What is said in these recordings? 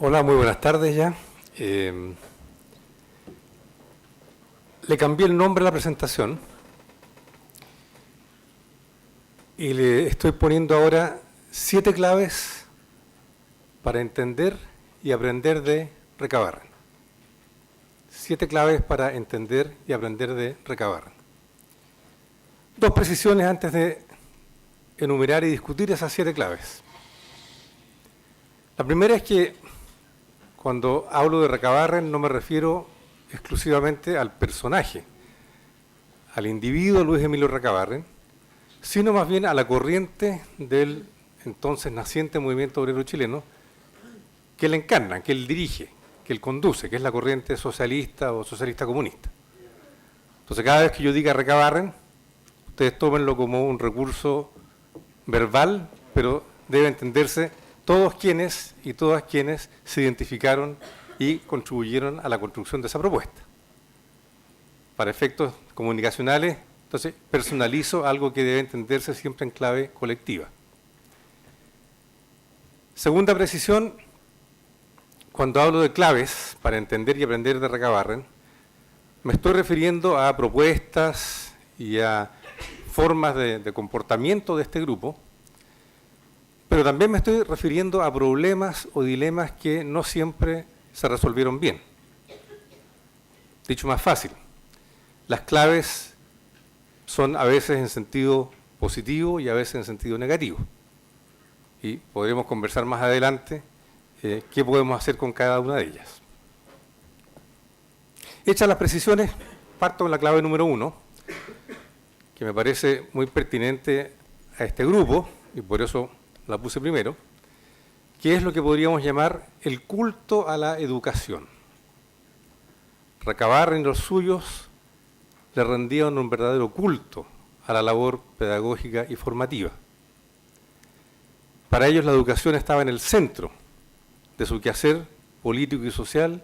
Hola, muy buenas tardes ya. Le cambié el nombre a la presentación y le estoy poniendo ahora 7 claves para entender y aprender de Recabarren. 7 claves para entender y aprender de Recabarren. 2 precisiones antes de enumerar y discutir esas 7 claves. La primera es que cuando hablo de Recabarren no me refiero exclusivamente al personaje, al individuo Luis Emilio Recabarren, sino más bien a la corriente del entonces naciente movimiento obrero chileno que él encarna, que él dirige, que él conduce, que es la corriente socialista o socialista comunista. Entonces cada vez que yo diga Recabarren, ustedes tómenlo como un recurso verbal, pero debe entenderse todos quienes y todas quienes se identificaron y contribuyeron a la construcción de esa propuesta. Para efectos comunicacionales, entonces personalizo algo que debe entenderse siempre en clave colectiva. Segunda precisión, cuando hablo de claves para entender y aprender de Recabarren, me estoy refiriendo a propuestas y a formas de comportamiento de este grupo, pero también me estoy refiriendo a problemas o dilemas que no siempre se resolvieron bien. Dicho más fácil, las claves son a veces en sentido positivo y a veces en sentido negativo. Y podremos conversar más adelante qué podemos hacer con cada una de ellas. Hechas las precisiones, parto con la clave número 1, que me parece muy pertinente a este grupo, y por eso la puse primero, que es lo que podríamos llamar el culto a la educación. Recabarren y los suyos le rendían un verdadero culto a la labor pedagógica y formativa. Para ellos la educación estaba en el centro de su quehacer político y social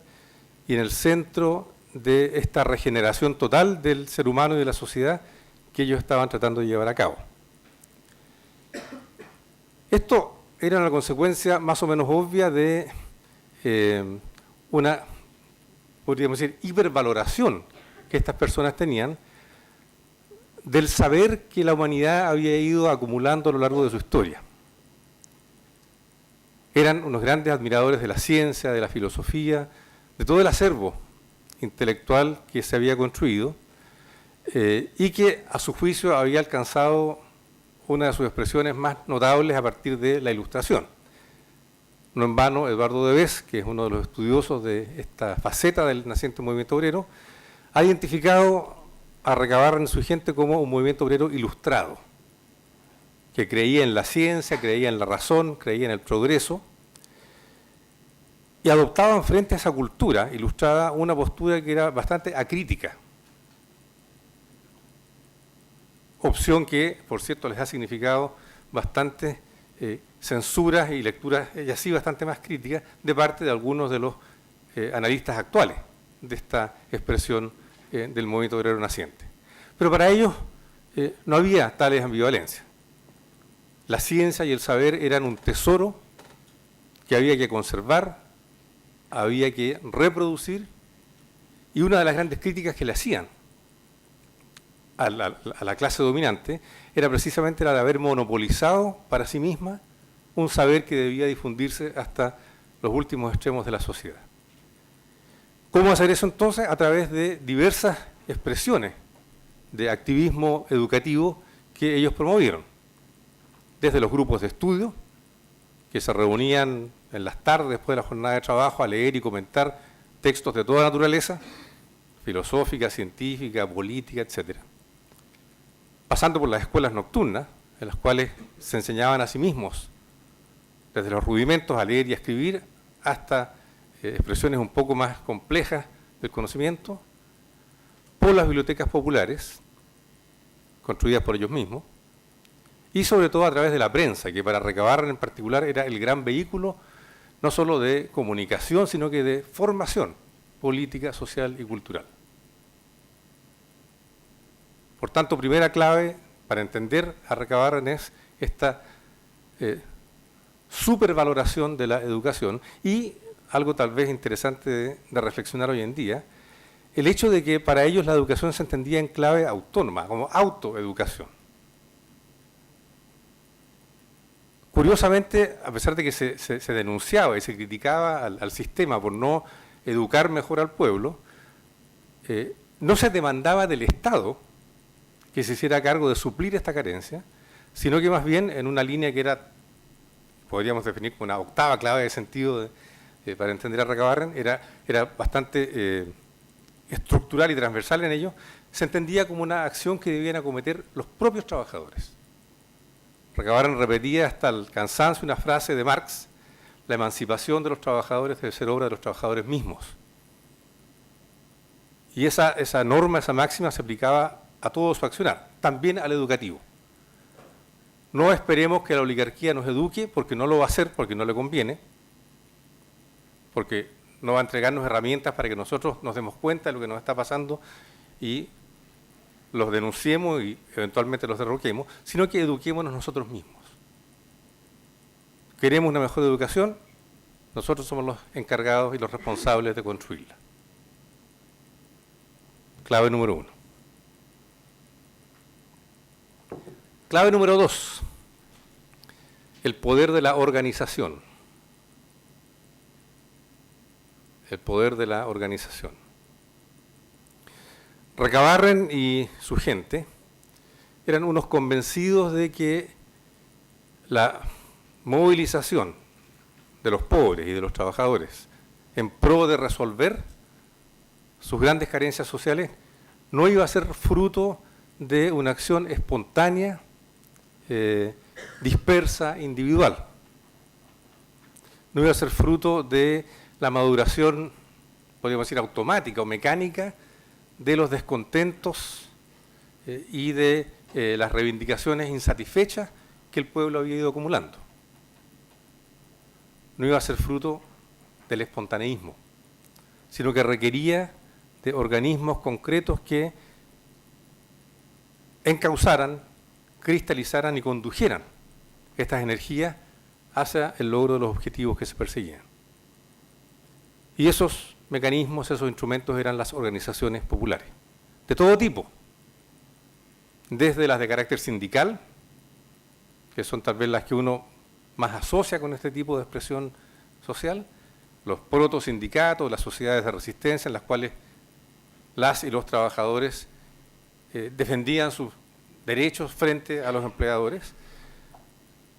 y en el centro de esta regeneración total del ser humano y de la sociedad que ellos estaban tratando de llevar a cabo. Esto era una consecuencia más o menos obvia de una, podríamos decir, hipervaloración que estas personas tenían del saber que la humanidad había ido acumulando a lo largo de su historia. Eran unos grandes admiradores de la ciencia, de la filosofía, de todo el acervo intelectual que se había construido y que a su juicio había alcanzado una de sus expresiones más notables a partir de la Ilustración. No en vano, Eduardo Debes, que es uno de los estudiosos de esta faceta del naciente movimiento obrero, ha identificado a Recabarren y su gente como un movimiento obrero ilustrado, que creía en la ciencia, creía en la razón, creía en el progreso, y adoptaban frente a esa cultura ilustrada una postura que era bastante acrítica. Opción que, por cierto, les ha significado bastantes censuras y lecturas, ellas sí bastante más críticas, de parte de algunos de los analistas actuales de esta expresión del movimiento obrero naciente. Pero para ellos no había tales ambivalencias. La ciencia y el saber eran un tesoro que había que conservar, había que reproducir, y una de las grandes críticas que le hacían a la clase dominante era precisamente la de haber monopolizado para sí misma un saber que debía difundirse hasta los últimos extremos de la sociedad. ¿Cómo hacer eso entonces? A través de diversas expresiones de activismo educativo que ellos promovieron. Desde los grupos de estudio, que se reunían en las tardes después de la jornada de trabajo a leer y comentar textos de toda naturaleza, filosófica, científica, política, etcétera. Pasando por las escuelas nocturnas, en las cuales se enseñaban a sí mismos, desde los rudimentos a leer y a escribir, hasta expresiones un poco más complejas del conocimiento, por las bibliotecas populares, construidas por ellos mismos, y sobre todo a través de la prensa, que para Recabarren en particular era el gran vehículo, no solo de comunicación, sino que de formación política, social y cultural. Por tanto, primera clave para entender a Recabarren es esta supervaloración de la educación y algo tal vez interesante de reflexionar hoy en día, el hecho de que para ellos la educación se entendía en clave autónoma, como autoeducación. Curiosamente, a pesar de que se denunciaba y se criticaba al sistema por no educar mejor al pueblo, no se demandaba del Estado que se hiciera cargo de suplir esta carencia, sino que más bien en una línea que era, podríamos definir como una octava clave de sentido para entender a Recabarren, era bastante estructural y transversal en ello, se entendía como una acción que debían acometer los propios trabajadores. Recabarren repetía hasta el cansancio una frase de Marx: la emancipación de los trabajadores debe ser obra de los trabajadores mismos. Y esa norma, esa máxima se aplicaba a todo su accionar, también al educativo. No esperemos que la oligarquía nos eduque, porque no lo va a hacer, porque no le conviene, porque no va a entregarnos herramientas para que nosotros nos demos cuenta de lo que nos está pasando y los denunciemos y eventualmente los derroquemos, sino que eduquémonos nosotros mismos. ¿Queremos una mejor educación? Nosotros somos los encargados y los responsables de construirla. Clave número 1. Clave número 2. El poder de la organización. El poder de la organización. Recabarren y su gente eran unos convencidos de que la movilización de los pobres y de los trabajadores en pro de resolver sus grandes carencias sociales no iba a ser fruto de una acción espontánea, dispersa, individual. No iba a ser fruto de la maduración, podríamos decir, automática o mecánica de los descontentos y de las reivindicaciones insatisfechas que el pueblo había ido acumulando. No iba a ser fruto del espontaneísmo, sino que requería de organismos concretos que encauzaran, cristalizaran y condujeran estas energías hacia el logro de los objetivos que se perseguían. Y esos mecanismos, esos instrumentos eran las organizaciones populares, de todo tipo, desde las de carácter sindical, que son tal vez las que uno más asocia con este tipo de expresión social, los protosindicatos, las sociedades de resistencia en las cuales las y los trabajadores defendían sus derechos frente a los empleadores,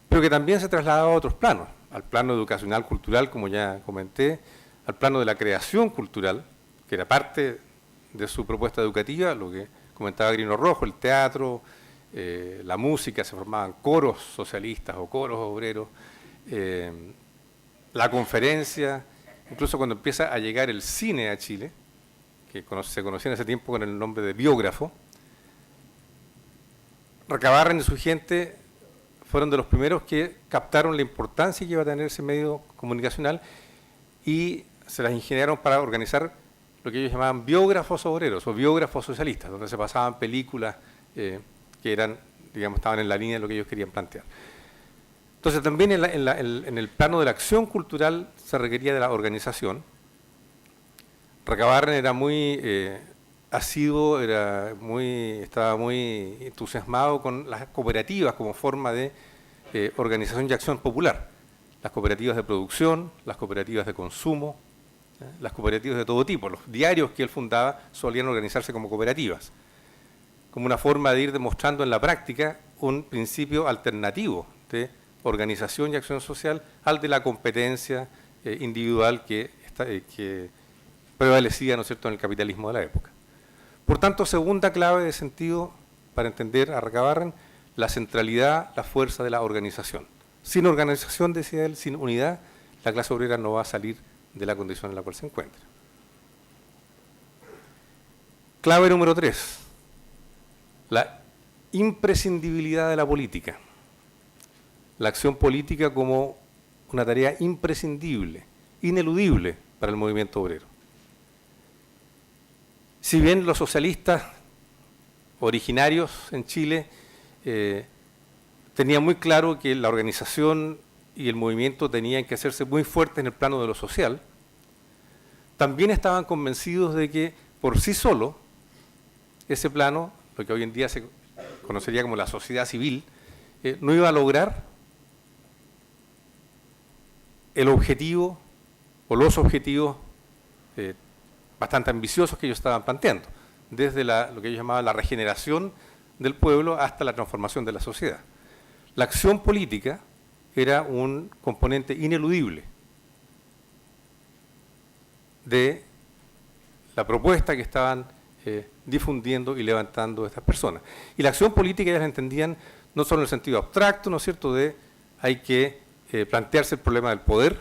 pero que también se trasladaba a otros planos, al plano educacional, cultural, como ya comenté, al plano de la creación cultural, que era parte de su propuesta educativa, lo que comentaba Grino Rojo, el teatro, la música, se formaban coros socialistas o coros obreros, la conferencia, incluso cuando empieza a llegar el cine a Chile, que se conocía en ese tiempo con el nombre de biógrafo, Recabarren y su gente fueron de los primeros que captaron la importancia que iba a tener ese medio comunicacional y se las ingeniaron para organizar lo que ellos llamaban biógrafos obreros o biógrafos socialistas, donde se pasaban películas que eran, digamos, estaban en la línea de lo que ellos querían plantear. Entonces también en el plano de la acción cultural se requería de la organización. Recabarren era muy asiduo, estaba muy entusiasmado con las cooperativas como forma de organización y acción popular. Las cooperativas de producción, las cooperativas de consumo, las cooperativas de todo tipo. Los diarios que él fundaba solían organizarse como cooperativas, como una forma de ir demostrando en la práctica un principio alternativo de organización y acción social al de la competencia individual que prevalecía, ¿no es cierto?, en el capitalismo de la época. Por tanto, segunda clave de sentido para entender a Recabarren, la centralidad, la fuerza de la organización. Sin organización, decía él, sin unidad, la clase obrera no va a salir de la condición en la cual se encuentra. Clave número 3, la imprescindibilidad de la política. La acción política como una tarea imprescindible, ineludible para el movimiento obrero. Si bien los socialistas originarios en Chile tenían muy claro que la organización y el movimiento tenían que hacerse muy fuertes en el plano de lo social, también estaban convencidos de que por sí solo ese plano, lo que hoy en día se conocería como la sociedad civil, no iba a lograr el objetivo o los objetivos bastante ambiciosos que ellos estaban planteando, desde lo que ellos llamaban la regeneración del pueblo hasta la transformación de la sociedad. La acción política era un componente ineludible de la propuesta que estaban difundiendo y levantando estas personas. Y la acción política ellas la entendían no solo en el sentido abstracto, ¿no es cierto?, de hay que plantearse el problema del poder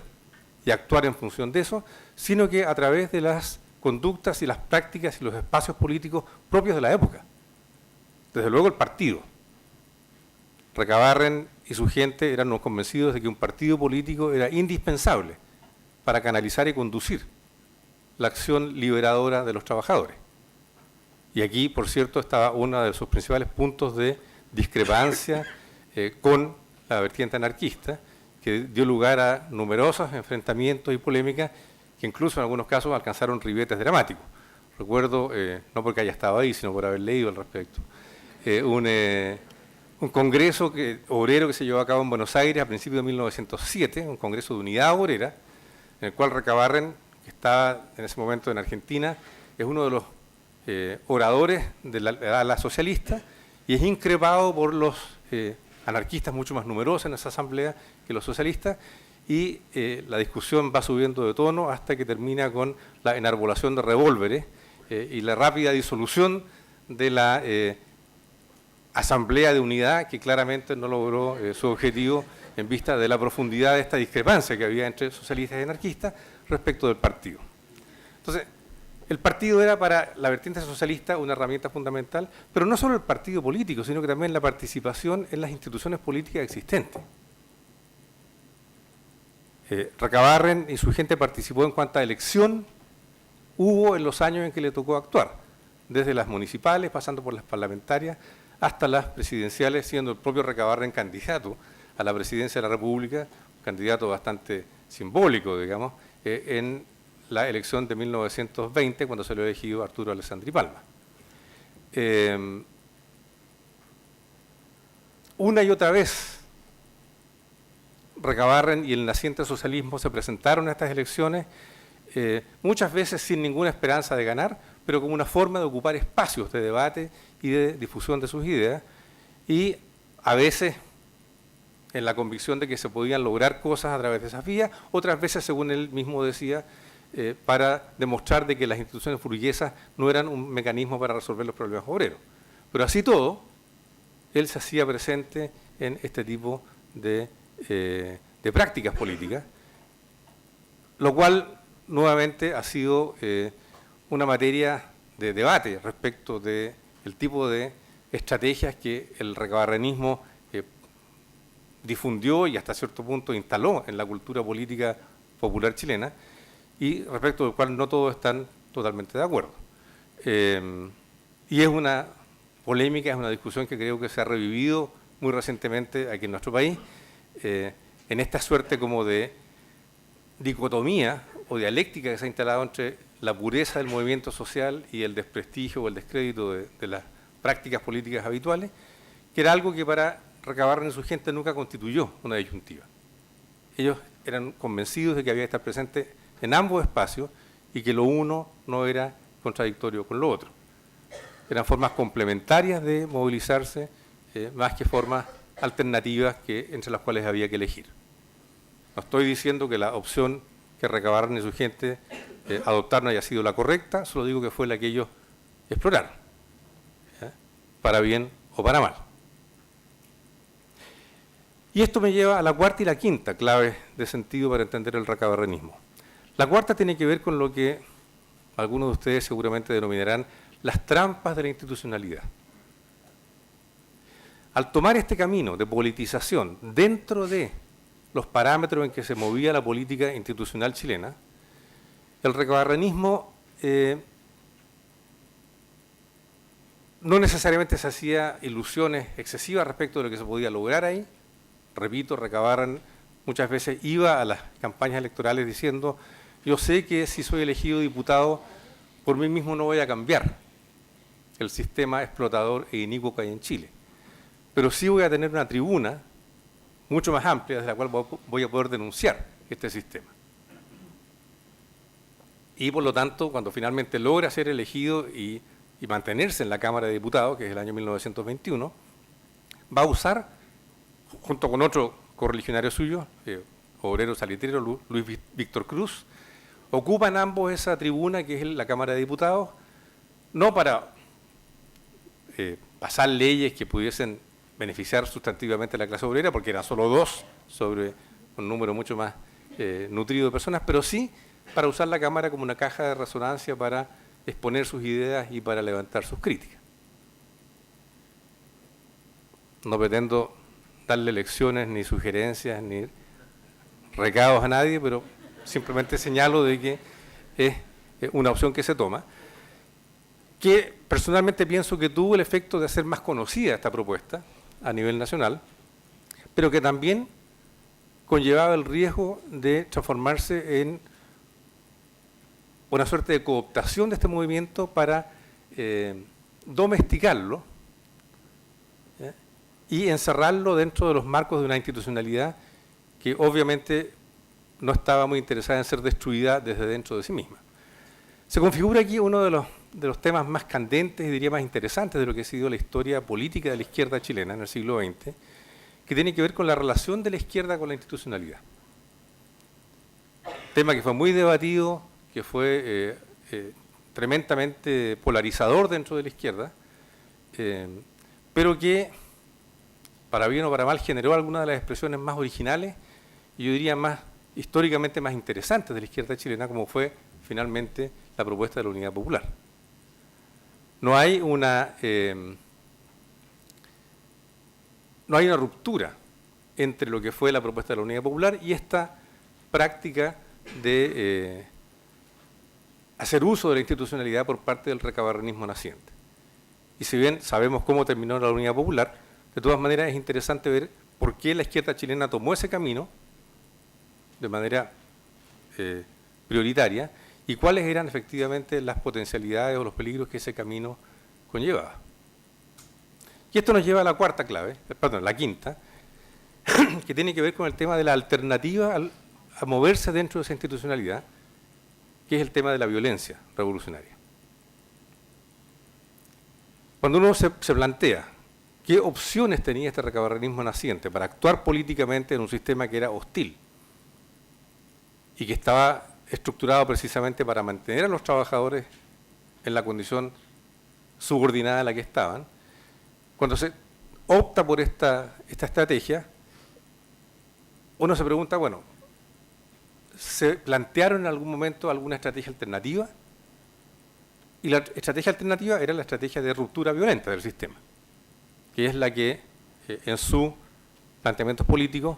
y actuar en función de eso, sino que a través de las conductas y las prácticas y los espacios políticos propios de la época. Desde luego el partido. Recabarren y su gente eran los convencidos de que un partido político era indispensable para canalizar y conducir la acción liberadora de los trabajadores. Y aquí, por cierto, estaba uno de sus principales puntos de discrepancia con la vertiente anarquista, que dio lugar a numerosos enfrentamientos y polémicas que incluso en algunos casos alcanzaron ribetes dramáticos. Recuerdo, no porque haya estado ahí, sino por haber leído al respecto, un congreso obrero que se llevó a cabo en Buenos Aires a principios de 1907, un congreso de unidad obrera, en el cual Recabarren, que estaba en ese momento en Argentina, es uno de los oradores de la socialista y es increpado por los anarquistas mucho más numerosos en esa asamblea que los socialistas, y la discusión va subiendo de tono hasta que termina con la enarbolación de revólveres y la rápida disolución de la asamblea de unidad, que claramente no logró su objetivo en vista de la profundidad de esta discrepancia que había entre socialistas y anarquistas respecto del partido. Entonces, el partido era para la vertiente socialista una herramienta fundamental, pero no solo el partido político, sino que también la participación en las instituciones políticas existentes. Recabarren y su gente participó en cuanta elección hubo en los años en que le tocó actuar, desde las municipales, pasando por las parlamentarias, hasta las presidenciales, siendo el propio Recabarren candidato a la presidencia de la República, un candidato bastante simbólico, digamos, en la elección de 1920, cuando se lo ha elegido Arturo Alessandri Palma. Una y otra vez, Recabarren y el naciente socialismo se presentaron a estas elecciones, muchas veces sin ninguna esperanza de ganar, pero como una forma de ocupar espacios de debate y de difusión de sus ideas, y a veces en la convicción de que se podían lograr cosas a través de esas vías, otras veces, según él mismo decía, para demostrar de que las instituciones burguesas no eran un mecanismo para resolver los problemas obreros. Pero así todo, él se hacía presente en este tipo de prácticas políticas, lo cual nuevamente ha sido una materia de debate respecto del tipo de estrategias que el recabarrenismo difundió y hasta cierto punto instaló en la cultura política popular chilena, y respecto del cual no todos están totalmente de acuerdo. Y es una polémica, es una discusión que creo que se ha revivido muy recientemente aquí en nuestro país, en esta suerte como de dicotomía o dialéctica que se ha instalado entre la pureza del movimiento social y el desprestigio o el descrédito de las prácticas políticas habituales, que era algo que para Recabarren y su gente nunca constituyó una disyuntiva. Ellos eran convencidos de que había que estar presente en ambos espacios y que lo uno no era contradictorio con lo otro. Eran formas complementarias de movilizarse, más que formas alternativas entre las cuales había que elegir. No estoy diciendo que la opción que Recabarren y su gente adoptaron haya sido la correcta, solo digo que fue la que ellos exploraron, para bien o para mal. Y esto me lleva a la cuarta y la quinta clave de sentido para entender el recabarrenismo. La cuarta tiene que ver con lo que algunos de ustedes seguramente denominarán las trampas de la institucionalidad. Al tomar este camino de politización dentro de los parámetros en que se movía la política institucional chilena, el recabarrenismo no necesariamente se hacía ilusiones excesivas respecto de lo que se podía lograr ahí. Repito, Recabarren muchas veces iba a las campañas electorales diciendo Yo sé que si soy elegido diputado, por mí mismo no voy a cambiar el sistema explotador e inicuo que hay en Chile. Pero sí voy a tener una tribuna mucho más amplia desde la cual voy a poder denunciar este sistema. Y por lo tanto, cuando finalmente logra ser elegido y mantenerse en la Cámara de Diputados, que es el año 1921, va a usar, junto con otro correligionario suyo, obrero salitrero, Luis Víctor Cruz, ocupan ambos esa tribuna que es la Cámara de Diputados, no para pasar leyes que pudiesen beneficiar sustantivamente a la clase obrera, porque eran solo 2 sobre un número mucho más nutrido de personas, pero sí para usar la Cámara como una caja de resonancia para exponer sus ideas y para levantar sus críticas. No pretendo darle lecciones, ni sugerencias, ni recados a nadie, pero simplemente señalo de que es una opción que se toma, que personalmente pienso que tuvo el efecto de hacer más conocida esta propuesta a nivel nacional, pero que también conllevaba el riesgo de transformarse en una suerte de cooptación de este movimiento para domesticarlo y encerrarlo dentro de los marcos de una institucionalidad que obviamente no estaba muy interesada en ser destruida desde dentro de sí misma. Se configura aquí uno de los temas más candentes y diría más interesantes de lo que ha sido la historia política de la izquierda chilena en el siglo XX, que tiene que ver con la relación de la izquierda con la institucionalidad. Tema que fue muy debatido, que fue tremendamente polarizador dentro de la izquierda, pero que, para bien o para mal, generó algunas de las expresiones más originales y yo diría más históricamente más interesantes de la izquierda chilena, como fue finalmente la propuesta de la Unidad Popular. No hay una ruptura entre lo que fue la propuesta de la Unidad Popular y esta práctica de hacer uso de la institucionalidad por parte del recabarrenismo naciente. Y si bien sabemos cómo terminó la Unidad Popular, de todas maneras es interesante ver por qué la izquierda chilena tomó ese camino de manera prioritaria y cuáles eran efectivamente las potencialidades o los peligros que ese camino conllevaba. Y esto nos lleva a la cuarta clave, perdón, la quinta, que tiene que ver con el tema de la alternativa a moverse dentro de esa institucionalidad, que es el tema de la violencia revolucionaria. Cuando uno se plantea qué opciones tenía este recabarrenismo naciente para actuar políticamente en un sistema que era hostil y que estaba estructurado precisamente para mantener a los trabajadores en la condición subordinada a la que estaban, cuando se opta por esta estrategia, uno se pregunta, bueno, ¿se plantearon en algún momento alguna estrategia alternativa? Y la estrategia alternativa era la estrategia de ruptura violenta del sistema, que es la que en sus planteamientos políticos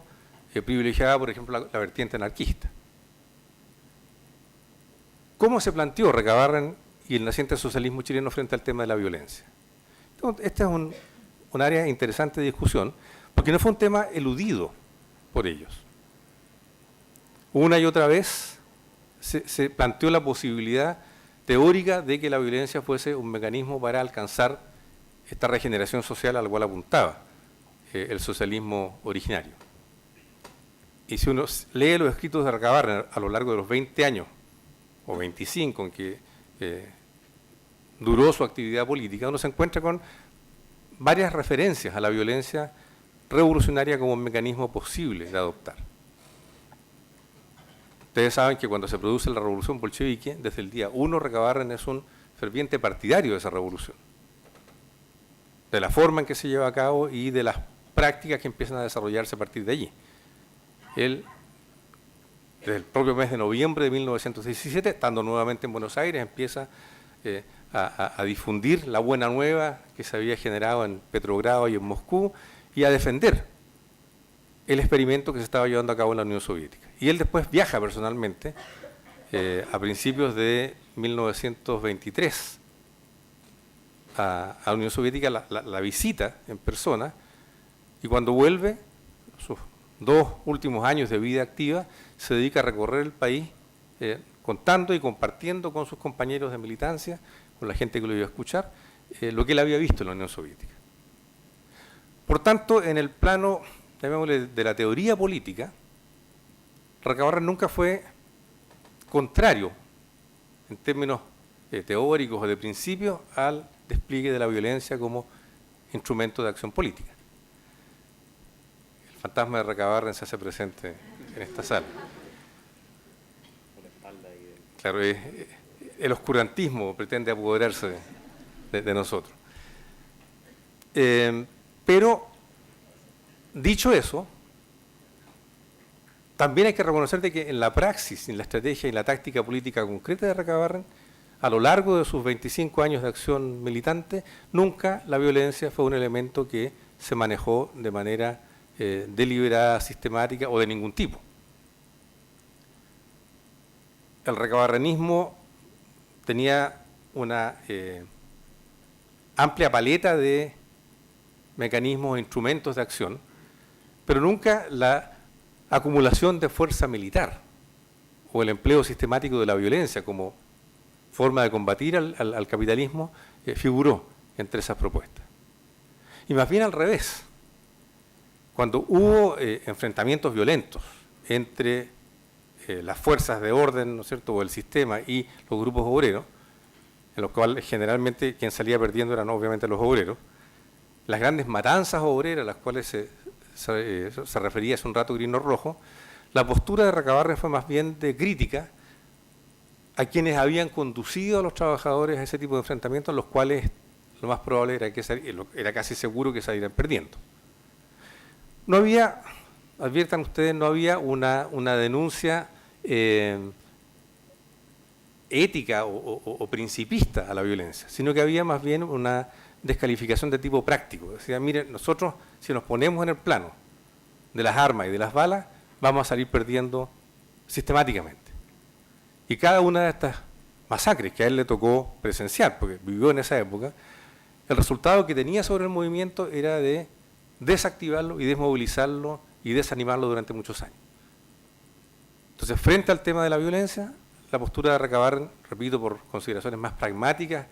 privilegiaba, por ejemplo, la vertiente anarquista. ¿Cómo se planteó Recabarren y el naciente socialismo chileno frente al tema de la violencia? Entonces, este es un área interesante de discusión, porque no fue un tema eludido por ellos. Una y otra vez se planteó la posibilidad teórica de que la violencia fuese un mecanismo para alcanzar esta regeneración social a la cual apuntaba el socialismo originario. Y si uno lee los escritos de Recabarren a lo largo de los 20 años, o 25 en que duró su actividad política, uno se encuentra con varias referencias a la violencia revolucionaria como un mecanismo posible de adoptar. Ustedes saben que cuando se produce la revolución bolchevique, desde el día 1 Recabarren es un ferviente partidario de esa revolución, de la forma en que se lleva a cabo y de las prácticas que empiezan a desarrollarse a partir de allí. Él, desde el propio mes de noviembre de 1917, estando nuevamente en Buenos Aires, empieza a difundir la buena nueva que se había generado en Petrogrado y en Moscú y a defender el experimento que se estaba llevando a cabo en la Unión Soviética. Y él después viaja personalmente a principios de 1923 a la Unión Soviética, la visita en persona, y cuando vuelve, sus 2 últimos años de vida activa, se dedica a recorrer el país contando y compartiendo con sus compañeros de militancia, con la gente que lo iba a escuchar, lo que él había visto en la Unión Soviética. Por tanto, en el plano, llamémosle, de la teoría política, Recabarren nunca fue contrario, en términos teóricos o de principios, al despliegue de la violencia como instrumento de acción política. El fantasma de Recabarren se hace presente en esta sala. Claro, el oscurantismo pretende apoderarse de nosotros. Pero, dicho eso, también hay que reconocer de que en la praxis, en la estrategia y en la táctica política concreta de Recabarren, a lo largo de sus 25 años de acción militante, nunca la violencia fue un elemento que se manejó de manera deliberada, sistemática o de ningún tipo. El recabarrenismo tenía una amplia paleta de mecanismos e instrumentos de acción, pero nunca la acumulación de fuerza militar o el empleo sistemático de la violencia como forma de combatir al capitalismo figuró entre esas propuestas. Y más bien al revés, cuando hubo enfrentamientos violentos entre las fuerzas de orden, ¿no es cierto?, o el sistema y los grupos obreros, en los cuales generalmente quien salía perdiendo eran obviamente los obreros, las grandes matanzas obreras a las cuales se refería hace un rato Grino Rojo, la postura de Recabarren fue más bien de crítica a quienes habían conducido a los trabajadores a ese tipo de enfrentamientos, los cuales lo más probable era casi seguro que salieran perdiendo. No había, adviertan ustedes, no había una denuncia ética o principista a la violencia, sino que había más bien una descalificación de tipo práctico. Decía, miren, nosotros si nos ponemos en el plano de las armas y de las balas, vamos a salir perdiendo sistemáticamente. Y cada una de estas masacres que a él le tocó presenciar, porque vivió en esa época, el resultado que tenía sobre el movimiento era de desactivarlo y desmovilizarlo y desanimarlo durante muchos años. Entonces, frente al tema de la violencia, la postura de Recabarren, repito, por consideraciones más pragmáticas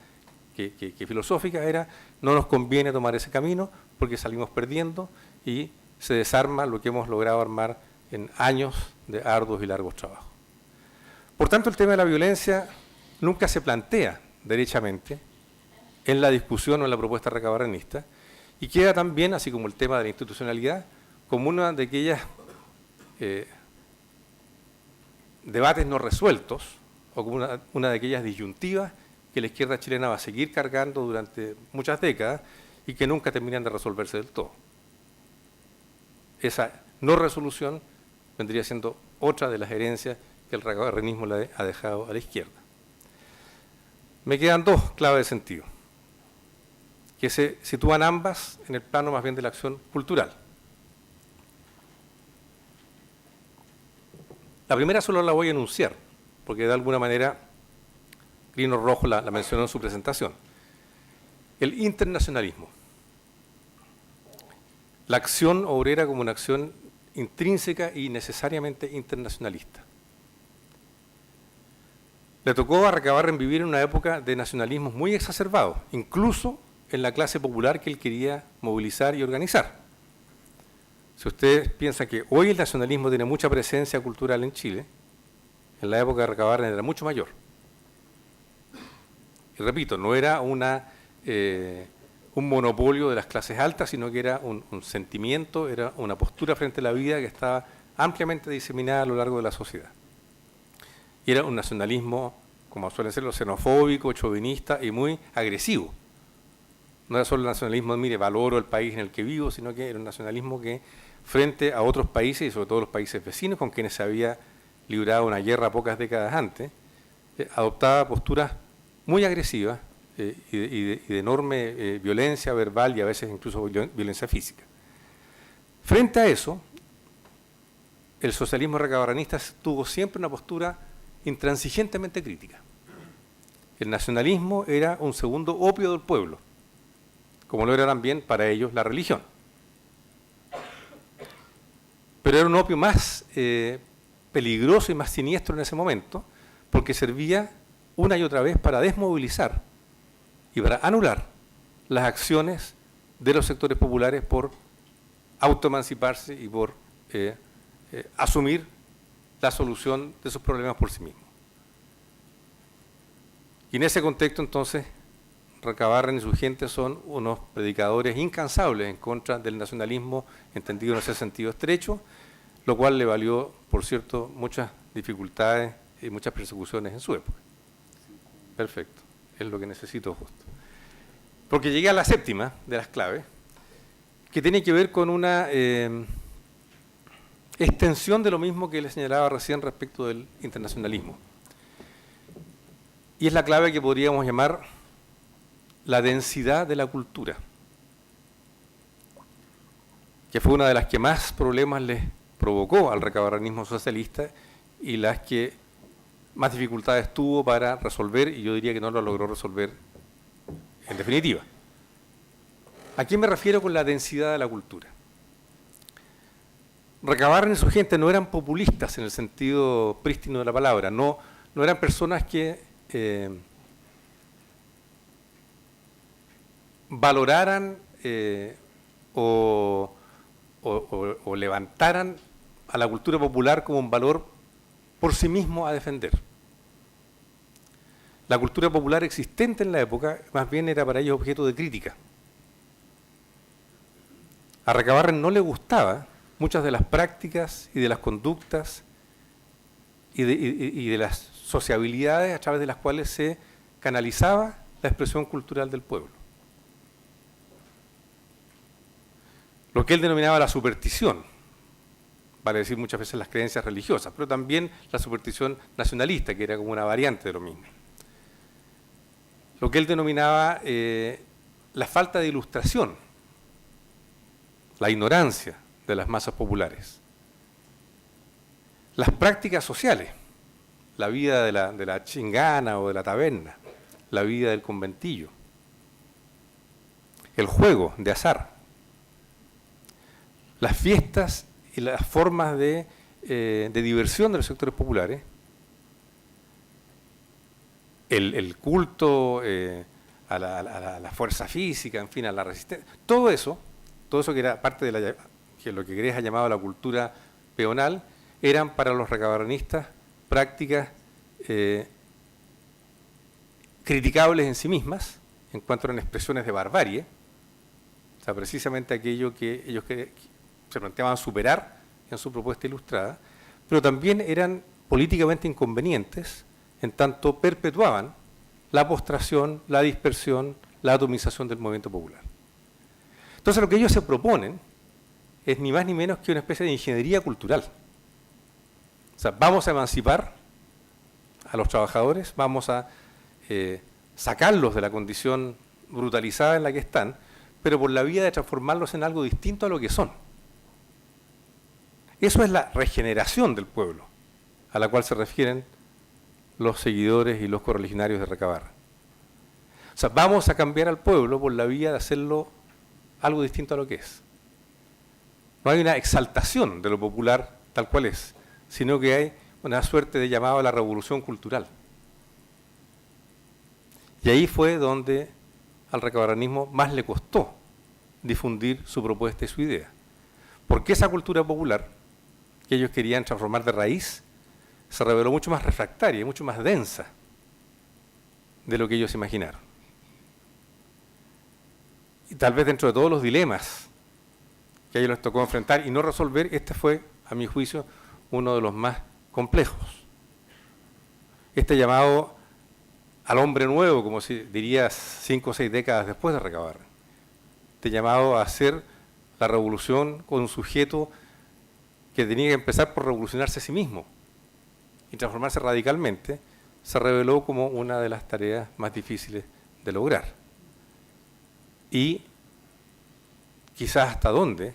que filosóficas, era no nos conviene tomar ese camino porque salimos perdiendo y se desarma lo que hemos logrado armar en años de arduos y largos trabajos. Por tanto, el tema de la violencia nunca se plantea derechamente en la discusión o en la propuesta recabarrenista y queda también, así como el tema de la institucionalidad, como una de aquellas debates no resueltos o como una de aquellas disyuntivas que la izquierda chilena va a seguir cargando durante muchas décadas y que nunca terminan de resolverse del todo. Esa no resolución vendría siendo otra de las herencias que el recabarrenismo le ha dejado a la izquierda. Me quedan dos claves de sentido, que se sitúan ambas en el plano más bien de la acción cultural. La primera solo la voy a enunciar, porque de alguna manera Grino Rojo la mencionó en su presentación. El internacionalismo. La acción obrera como una acción intrínseca y necesariamente internacionalista. Le tocó a Recabarren vivir en una época de nacionalismos muy exacerbados, incluso en la clase popular que él quería movilizar y organizar. Si ustedes piensan que hoy el nacionalismo tiene mucha presencia cultural en Chile, en la época de Recabarren era mucho mayor. Y repito, no era un monopolio de las clases altas, sino que era un sentimiento, era una postura frente a la vida que estaba ampliamente diseminada a lo largo de la sociedad. Y era un nacionalismo, como suelen ser, xenofóbico, chauvinista y muy agresivo. No era solo el nacionalismo de, mire, valoro el país en el que vivo, sino que era un nacionalismo que, frente a otros países, y sobre todo los países vecinos, con quienes se había librado una guerra pocas décadas antes, adoptaba posturas muy agresivas y de enorme violencia verbal y a veces incluso violencia física. Frente a eso, el socialismo recabarrenista tuvo siempre una postura intransigentemente crítica. El nacionalismo era un segundo opio del pueblo, como lo era también para ellos la religión. Pero era un opio más peligroso y más siniestro en ese momento, porque servía una y otra vez para desmovilizar y para anular las acciones de los sectores populares por autoemanciparse y por asumir la solución de sus problemas por sí mismos. Y en ese contexto, entonces, Recabarren y su gente son unos predicadores incansables en contra del nacionalismo entendido en ese sentido estrecho, lo cual le valió, por cierto, muchas dificultades y muchas persecuciones en su época. Perfecto, es lo que necesito justo. Porque llegué a la séptima de las claves, que tiene que ver con una extensión de lo mismo que le señalaba recién respecto del internacionalismo. Y es la clave que podríamos llamar la densidad de la cultura, que fue una de las que más problemas les provocó al recabarrenismo socialista y las que más dificultades tuvo para resolver, y yo diría que no lo logró resolver en definitiva. ¿A qué me refiero con la densidad de la cultura? Recabarren y su gente no eran populistas en el sentido prístino de la palabra, no eran personas que valoraran o levantaran a la cultura popular como un valor por sí mismo a defender. La cultura popular existente en la época más bien era para ellos objeto de crítica. A Recabarren no le gustaba muchas de las prácticas y de las conductas y de las sociabilidades a través de las cuales se canalizaba la expresión cultural del pueblo. Lo que él denominaba la superstición, vale decir muchas veces las creencias religiosas, pero también la superstición nacionalista, que era como una variante de lo mismo. Lo que él denominaba la falta de ilustración, la ignorancia de las masas populares. Las prácticas sociales, la vida de la chingana o de la taberna, la vida del conventillo, el juego de azar, las fiestas y las formas de diversión de los sectores populares, el culto a la fuerza física, en fin, a la resistencia, todo eso que era parte de lo que Grés ha llamado la cultura peonal, eran para los recabarrenistas prácticas criticables en sí mismas, en cuanto eran expresiones de barbarie, o sea, precisamente aquello que ellos se planteaban superar en su propuesta ilustrada, pero también eran políticamente inconvenientes, en tanto perpetuaban la postración, la dispersión, la atomización del movimiento popular. Entonces lo que ellos se proponen es ni más ni menos que una especie de ingeniería cultural. O sea, vamos a emancipar a los trabajadores, vamos a sacarlos de la condición brutalizada en la que están, pero por la vía de transformarlos en algo distinto a lo que son. Eso es la regeneración del pueblo, a la cual se refieren los seguidores y los correligionarios de Recabarren. O sea, vamos a cambiar al pueblo por la vía de hacerlo algo distinto a lo que es. No hay una exaltación de lo popular tal cual es, sino que hay una suerte de llamado a la revolución cultural. Y ahí fue donde al recabarrenismo más le costó difundir su propuesta y su idea. Porque esa cultura popular que ellos querían transformar de raíz se reveló mucho más refractaria y mucho más densa de lo que ellos imaginaron. Y tal vez dentro de todos los dilemas que a ellos les tocó enfrentar y no resolver, este fue, a mi juicio, uno de los más complejos. Este llamado al hombre nuevo, como si diría 5 o 6 décadas después de Recabarren. Este llamado a hacer la revolución con un sujeto que tenía que empezar por revolucionarse a sí mismo y transformarse radicalmente, se reveló como una de las tareas más difíciles de lograr. Y quizás hasta dónde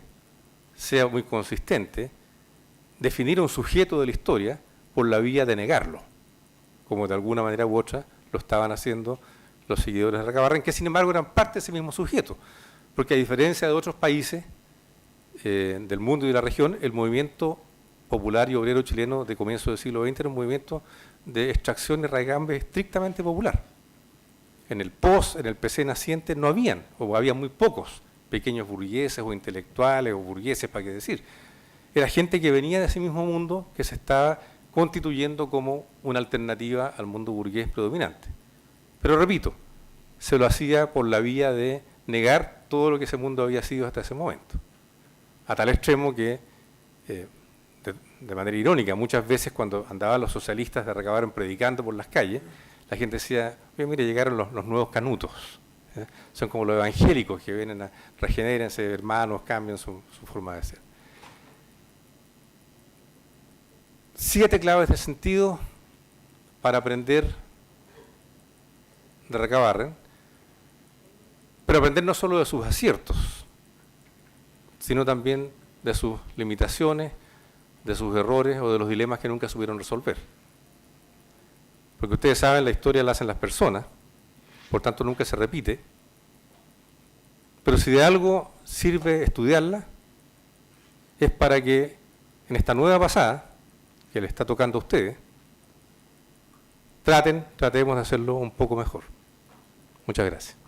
sea muy consistente definir a un sujeto de la historia por la vía de negarlo, como de alguna manera u otra lo estaban haciendo los seguidores de Recabarren, que sin embargo eran parte de ese mismo sujeto, porque a diferencia de otros países del mundo y de la región, el movimiento popular y obrero chileno de comienzo del siglo XX era un movimiento de extracción y raigambre estrictamente popular. En el POS, en el PC naciente, no habían, o había muy pocos pequeños burgueses o intelectuales o burgueses, para qué decir. Era gente que venía de ese mismo mundo que se estaba constituyendo como una alternativa al mundo burgués predominante. Pero repito, se lo hacía por la vía de negar todo lo que ese mundo había sido hasta ese momento. A tal extremo que, de manera irónica, muchas veces cuando andaban los socialistas de Recabarren predicando por las calles, la gente decía, oye, mire, llegaron los nuevos canutos. Son como los evangélicos que vienen a regenérense, hermanos, cambian su forma de ser. 7 claves de sentido para aprender de Recabarren, pero aprender no solo de sus aciertos, sino también de sus limitaciones, de sus errores o de los dilemas que nunca supieron resolver. Porque ustedes saben, la historia la hacen las personas, por tanto nunca se repite, pero si de algo sirve estudiarla, es para que en esta nueva pasada, que le está tocando a ustedes, tratemos de hacerlo un poco mejor. Muchas gracias.